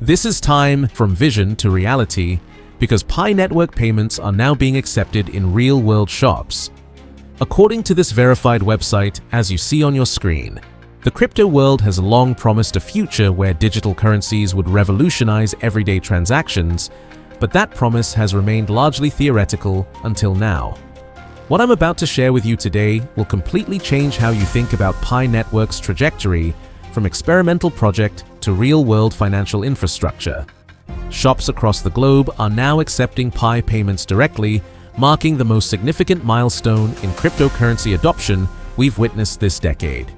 This is time from vision to reality because Pi network payments are now being accepted in real-world shops. According to this verified website, as you see on your screen, the crypto world has long promised a future where digital currencies would revolutionize everyday transactions, but that promise has remained largely theoretical until now. What I'm about to share with you today will completely change how you think about Pi Network's trajectory from experimental project to real-world financial infrastructure. Shops across the globe are now accepting Pi payments directly, marking the most significant milestone in cryptocurrency adoption we've witnessed this decade.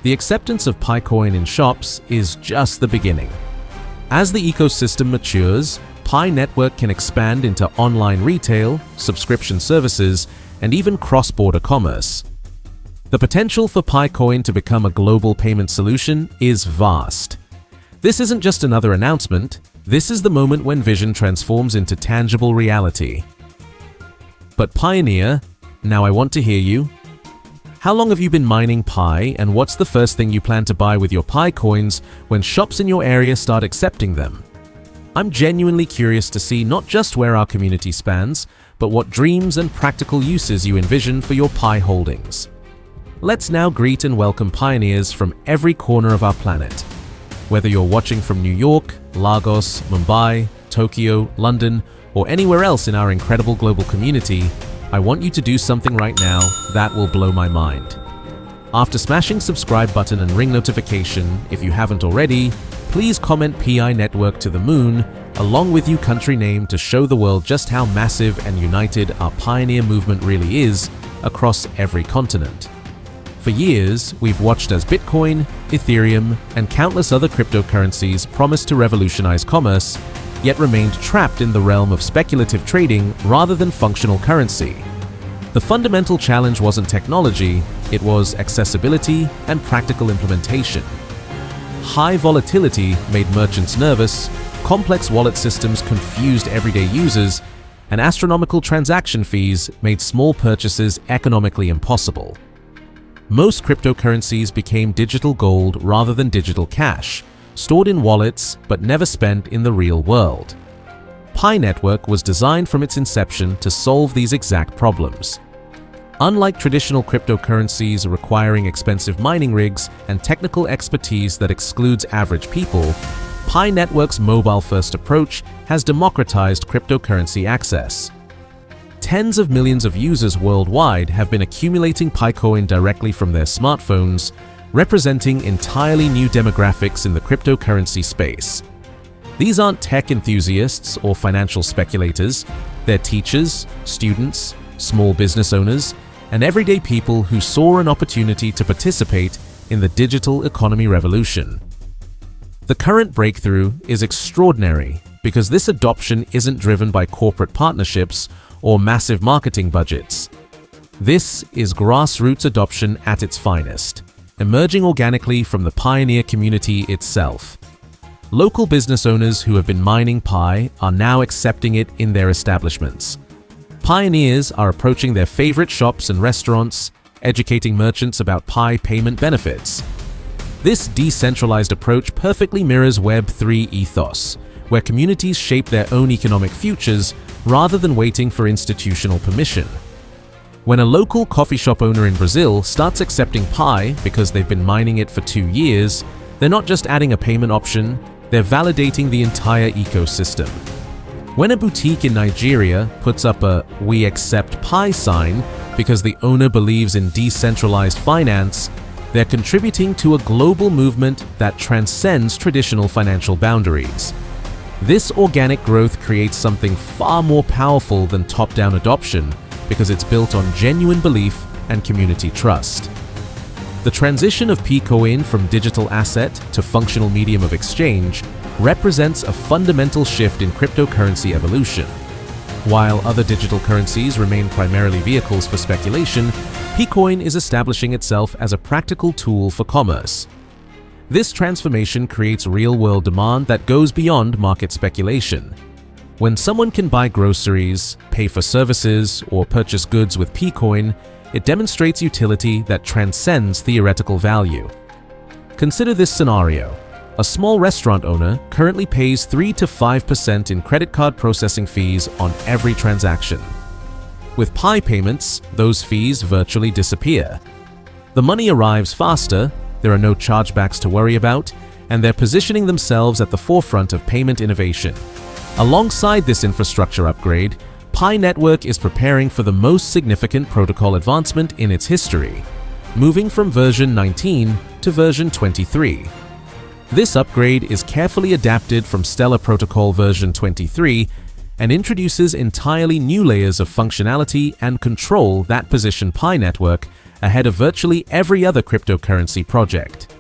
The acceptance of PiCoin in shops is just the beginning. As the ecosystem matures, Pi Network can expand into online retail, subscription services, and even cross-border commerce. The potential for PiCoin to become a global payment solution is vast. This isn't just another announcement, this is the moment when vision transforms into tangible reality. But Pioneer, now I want to hear you. How long have you been mining Pi, and what's the first thing you plan to buy with your Pi coins when shops in your area start accepting them? I'm genuinely curious to see not just where our community spans, but what dreams and practical uses you envision for your Pi holdings. Let's now greet and welcome pioneers from every corner of our planet. Whether you're watching from New York, Lagos, Mumbai, Tokyo, London, or anywhere else in our incredible global community, I want you to do something right now that will blow my mind. After smashing subscribe button and ring notification, if you haven't already, please comment PI Network to the moon, along with your country name to show the world just how massive and united our pioneer movement really is across every continent. For years, we've watched as Bitcoin, Ethereum, and countless other cryptocurrencies promised to revolutionize commerce, yet remained trapped in the realm of speculative trading rather than functional currency. The fundamental challenge wasn't technology, it was accessibility and practical implementation. High volatility made merchants nervous, complex wallet systems confused everyday users, and astronomical transaction fees made small purchases economically impossible. Most cryptocurrencies became digital gold rather than digital cash, stored in wallets but never spent in the real world. Pi Network was designed from its inception to solve these exact problems. Unlike traditional cryptocurrencies requiring expensive mining rigs and technical expertise that excludes average people, Pi Network's mobile-first approach has democratized cryptocurrency access. Tens of millions of users worldwide have been accumulating PiCoin directly from their smartphones, representing entirely new demographics in the cryptocurrency space. These aren't tech enthusiasts or financial speculators, they're teachers, students, small business owners, and everyday people who saw an opportunity to participate in the digital economy revolution. The current breakthrough is extraordinary because this adoption isn't driven by corporate partnerships or massive marketing budgets. This is grassroots adoption at its finest, emerging organically from the pioneer community itself. Local business owners who have been mining Pi are now accepting it in their establishments. Pioneers are approaching their favorite shops and restaurants, educating merchants about Pi payment benefits. This decentralized approach perfectly mirrors Web3 ethos, where communities shape their own economic futures rather than waiting for institutional permission. When a local coffee shop owner in Brazil starts accepting Pi because they've been mining it for 2 years, they're not just adding a payment option, they're validating the entire ecosystem. When a boutique in Nigeria puts up a "We accept Pi" sign because the owner believes in decentralized finance, they're contributing to a global movement that transcends traditional financial boundaries. This organic growth creates something far more powerful than top-down adoption because it's built on genuine belief and community trust. The transition of PiCoin from digital asset to functional medium of exchange represents a fundamental shift in cryptocurrency evolution. While other digital currencies remain primarily vehicles for speculation, PiCoin is establishing itself as a practical tool for commerce. This transformation creates real-world demand that goes beyond market speculation. When someone can buy groceries, pay for services, or purchase goods with PiCoin, it demonstrates utility that transcends theoretical value. Consider this scenario. A small restaurant owner currently pays 3 to 5% in credit card processing fees on every transaction. With Pi payments, those fees virtually disappear. The money arrives faster, there are no chargebacks to worry about, and they're positioning themselves at the forefront of payment innovation. Alongside this infrastructure upgrade, Pi Network is preparing for the most significant protocol advancement in its history, moving from version 19 to version 23. This upgrade is carefully adapted from Stellar Protocol version 23 and introduces entirely new layers of functionality and control that position Pi Network ahead of virtually every other cryptocurrency project.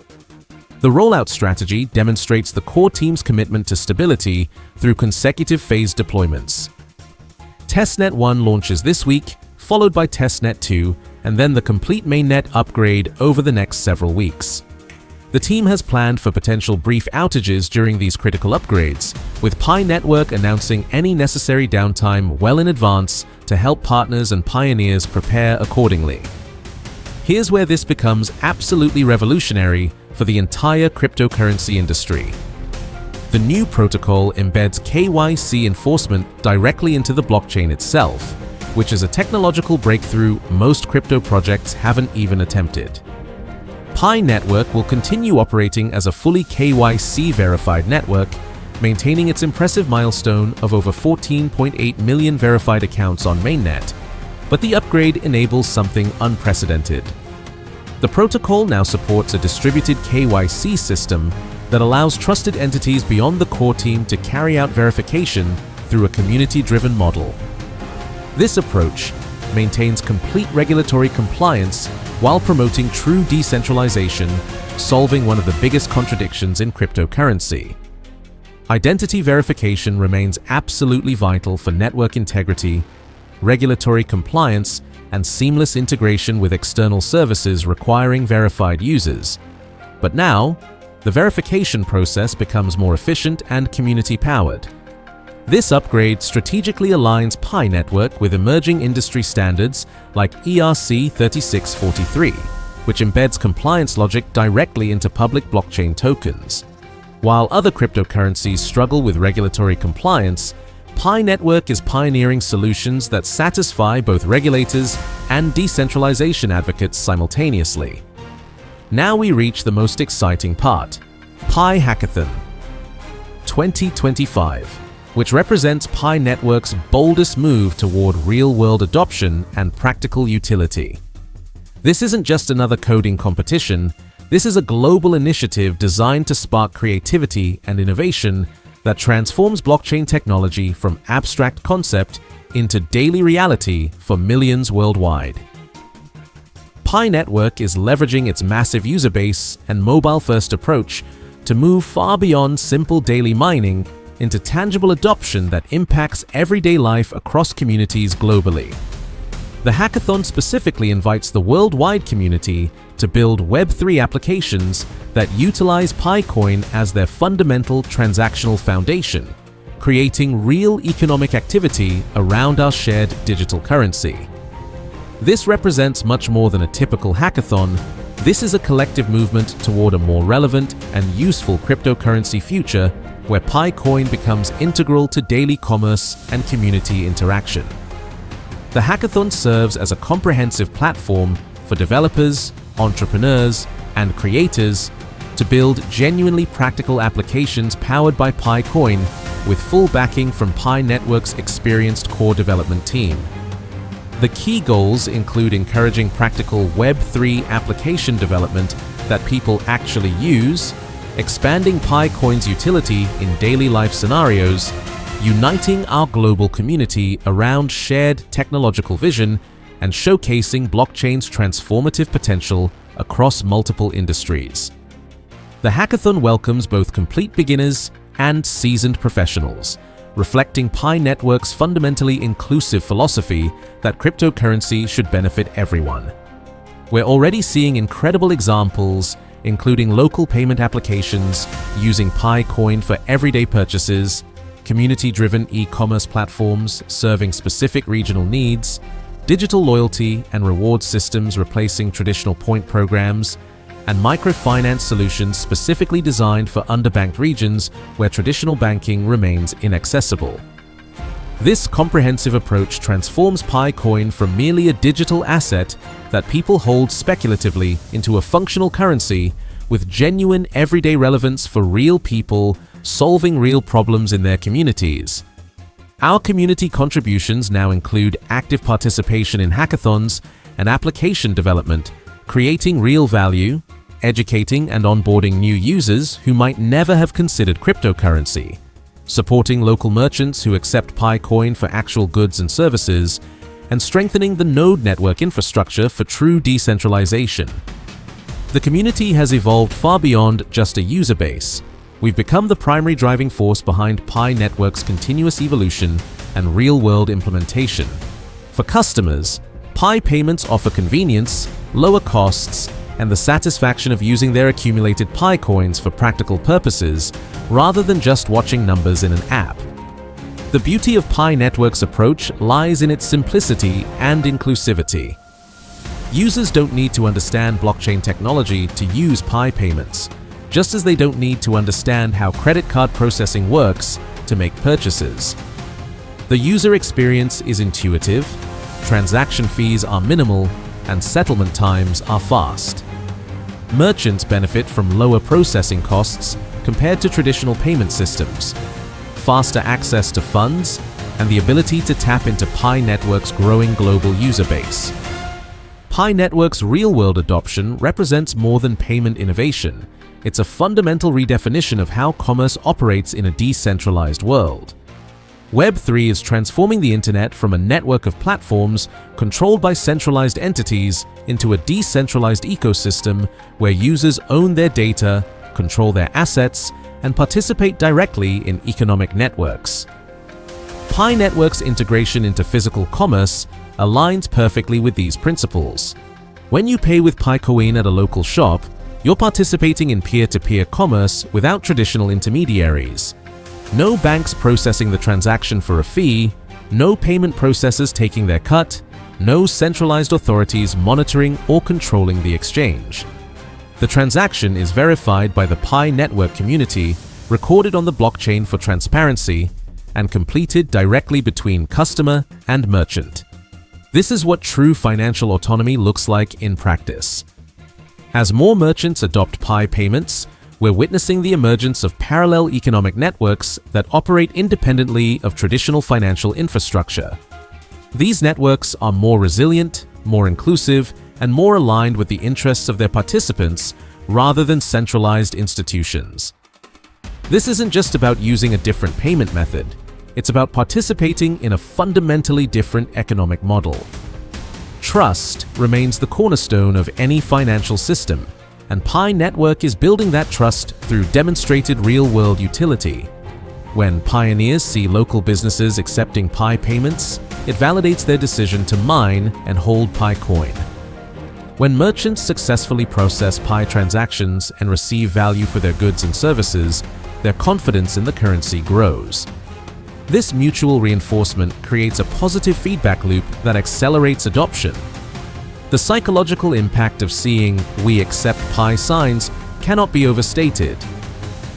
The rollout strategy demonstrates the core team's commitment to stability through consecutive phased deployments. Testnet 1 launches this week, followed by Testnet 2, and then the complete mainnet upgrade over the next several weeks. The team has planned for potential brief outages during these critical upgrades, with Pi Network announcing any necessary downtime well in advance to help partners and pioneers prepare accordingly. Here's where this becomes absolutely revolutionary for the entire cryptocurrency industry. The new protocol embeds KYC enforcement directly into the blockchain itself, which is a technological breakthrough most crypto projects haven't even attempted. Pi Network will continue operating as a fully KYC verified network, maintaining its impressive milestone of over 14.8 million verified accounts on mainnet, but the upgrade enables something unprecedented. The protocol now supports a distributed KYC system that allows trusted entities beyond the core team to carry out verification through a community-driven model. This approach maintains complete regulatory compliance while promoting true decentralization, solving one of the biggest contradictions in cryptocurrency. Identity verification remains absolutely vital for network integrity, regulatory compliance, and seamless integration with external services requiring verified users. But now, the verification process becomes more efficient and community-powered. This upgrade strategically aligns Pi Network with emerging industry standards like ERC 3643, which embeds compliance logic directly into public blockchain tokens. While other cryptocurrencies struggle with regulatory compliance, Pi Network is pioneering solutions that satisfy both regulators and decentralization advocates simultaneously. Now we reach the most exciting part, Pi Hackathon 2025, which represents Pi Network's boldest move toward real-world adoption and practical utility. This isn't just another coding competition, this is a global initiative designed to spark creativity and innovation that transforms blockchain technology from abstract concept into daily reality for millions worldwide. Pi Network is leveraging its massive user base and mobile-first approach to move far beyond simple daily mining into tangible adoption that impacts everyday life across communities globally. The hackathon specifically invites the worldwide community to build Web3 applications that utilize PiCoin as their fundamental transactional foundation, creating real economic activity around our shared digital currency. This represents much more than a typical hackathon. This is a collective movement toward a more relevant and useful cryptocurrency future where PiCoin becomes integral to daily commerce and community interaction. The hackathon serves as a comprehensive platform for developers, entrepreneurs, and creators to build genuinely practical applications powered by PiCoin with full backing from Pi Network's experienced core development team. The key goals include encouraging practical Web3 application development that people actually use, expanding PiCoin's utility in daily life scenarios, uniting our global community around shared technological vision, and showcasing blockchain's transformative potential across multiple industries. The hackathon welcomes both complete beginners and seasoned professionals, reflecting Pi Network's fundamentally inclusive philosophy that cryptocurrency should benefit everyone. We're already seeing incredible examples, including local payment applications using PiCoin for everyday purchases, community-driven e-commerce platforms serving specific regional needs, digital loyalty and reward systems replacing traditional point programs, and microfinance solutions specifically designed for underbanked regions where traditional banking remains inaccessible. This comprehensive approach transforms PiCoin from merely a digital asset that people hold speculatively into a functional currency with genuine everyday relevance for real people solving real problems in their communities. Our community contributions now include active participation in hackathons and application development, creating real value, educating and onboarding new users who might never have considered cryptocurrency, supporting local merchants who accept PiCoin for actual goods and services, and strengthening the node network infrastructure for true decentralization. The community has evolved far beyond just a user base. We've become the primary driving force behind Pi Network's continuous evolution and real-world implementation. For customers, Pi payments offer convenience, lower costs, and the satisfaction of using their accumulated Pi coins for practical purposes rather than just watching numbers in an app. The beauty of Pi Network's approach lies in its simplicity and inclusivity. Users don't need to understand blockchain technology to use Pi payments, just as they don't need to understand how credit card processing works to make purchases. The user experience is intuitive, transaction fees are minimal, and settlement times are fast. Merchants benefit from lower processing costs compared to traditional payment systems, faster access to funds, and the ability to tap into Pi Network's growing global user base. Pi Network's real-world adoption represents more than payment innovation. It's a fundamental redefinition of how commerce operates in a decentralized world. Web3 is transforming the internet from a network of platforms controlled by centralized entities into a decentralized ecosystem where users own their data, control their assets, and participate directly in economic networks. Pi Network's integration into physical commerce aligns perfectly with these principles. When you pay with PiCoin at a local shop, you're participating in peer-to-peer commerce without traditional intermediaries. No banks processing the transaction for a fee, no payment processors taking their cut, no centralized authorities monitoring or controlling the exchange. The transaction is verified by the Pi Network community, recorded on the blockchain for transparency, and completed directly between customer and merchant. This is what true financial autonomy looks like in practice. As more merchants adopt Pi payments, we're witnessing the emergence of parallel economic networks that operate independently of traditional financial infrastructure. These networks are more resilient, more inclusive, and more aligned with the interests of their participants rather than centralized institutions. This isn't just about using a different payment method. It's about participating in a fundamentally different economic model. Trust remains the cornerstone of any financial system, and Pi Network is building that trust through demonstrated real-world utility. When pioneers see local businesses accepting Pi payments, it validates their decision to mine and hold PiCoin. When merchants successfully process Pi transactions and receive value for their goods and services, their confidence in the currency grows. This mutual reinforcement creates a positive feedback loop that accelerates adoption. The psychological impact of seeing "we accept Pi" signs cannot be overstated.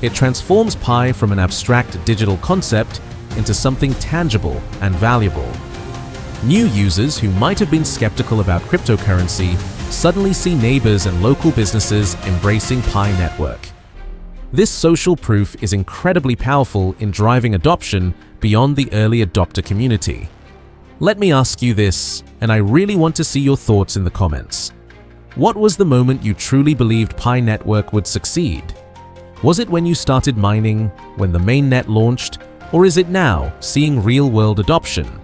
It transforms Pi from an abstract digital concept into something tangible and valuable. New users who might have been skeptical about cryptocurrency suddenly see neighbors and local businesses embracing Pi Network. This social proof is incredibly powerful in driving adoption beyond the early adopter community. Let me ask you this, and I really want to see your thoughts in the comments. What was the moment you truly believed Pi Network would succeed? Was it when you started mining, when the mainnet launched, or is it now, seeing real-world adoption?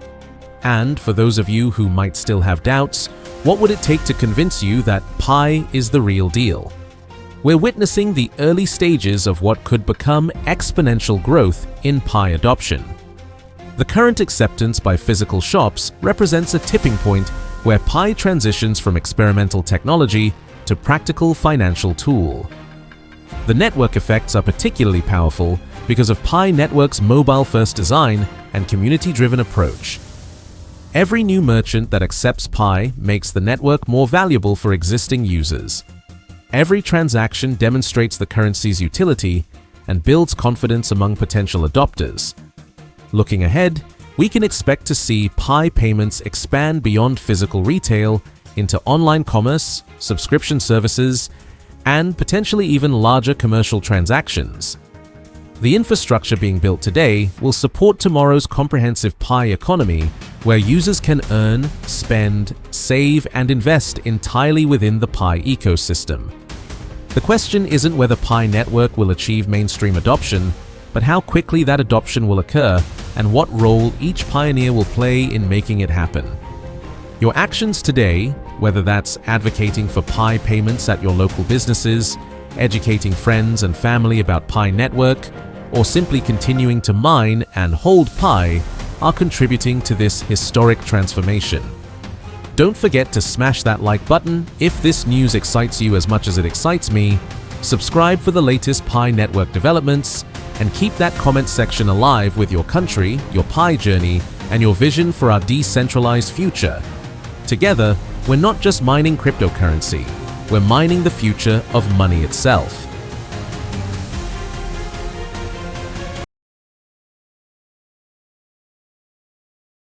And for those of you who might still have doubts, what would it take to convince you that Pi is the real deal? We're witnessing the early stages of what could become exponential growth in Pi adoption. The current acceptance by physical shops represents a tipping point where Pi transitions from experimental technology to practical financial tool. The network effects are particularly powerful because of Pi Network's mobile-first design and community-driven approach. Every new merchant that accepts Pi makes the network more valuable for existing users. Every transaction demonstrates the currency's utility and builds confidence among potential adopters. Looking ahead, we can expect to see Pi payments expand beyond physical retail into online commerce, subscription services, and potentially even larger commercial transactions. The infrastructure being built today will support tomorrow's comprehensive Pi economy, where users can earn, spend, save, and invest entirely within the Pi ecosystem. The question isn't whether Pi Network will achieve mainstream adoption, but how quickly that adoption will occur and what role each pioneer will play in making it happen. Your actions today, whether that's advocating for Pi payments at your local businesses, educating friends and family about Pi Network, or simply continuing to mine and hold Pi, are contributing to this historic transformation. Don't forget to smash that like button if this news excites you as much as it excites me, subscribe for the latest Pi Network developments, and keep that comment section alive with your country, your Pi journey, and your vision for our decentralized future. Together, we're not just mining cryptocurrency, we're mining the future of money itself.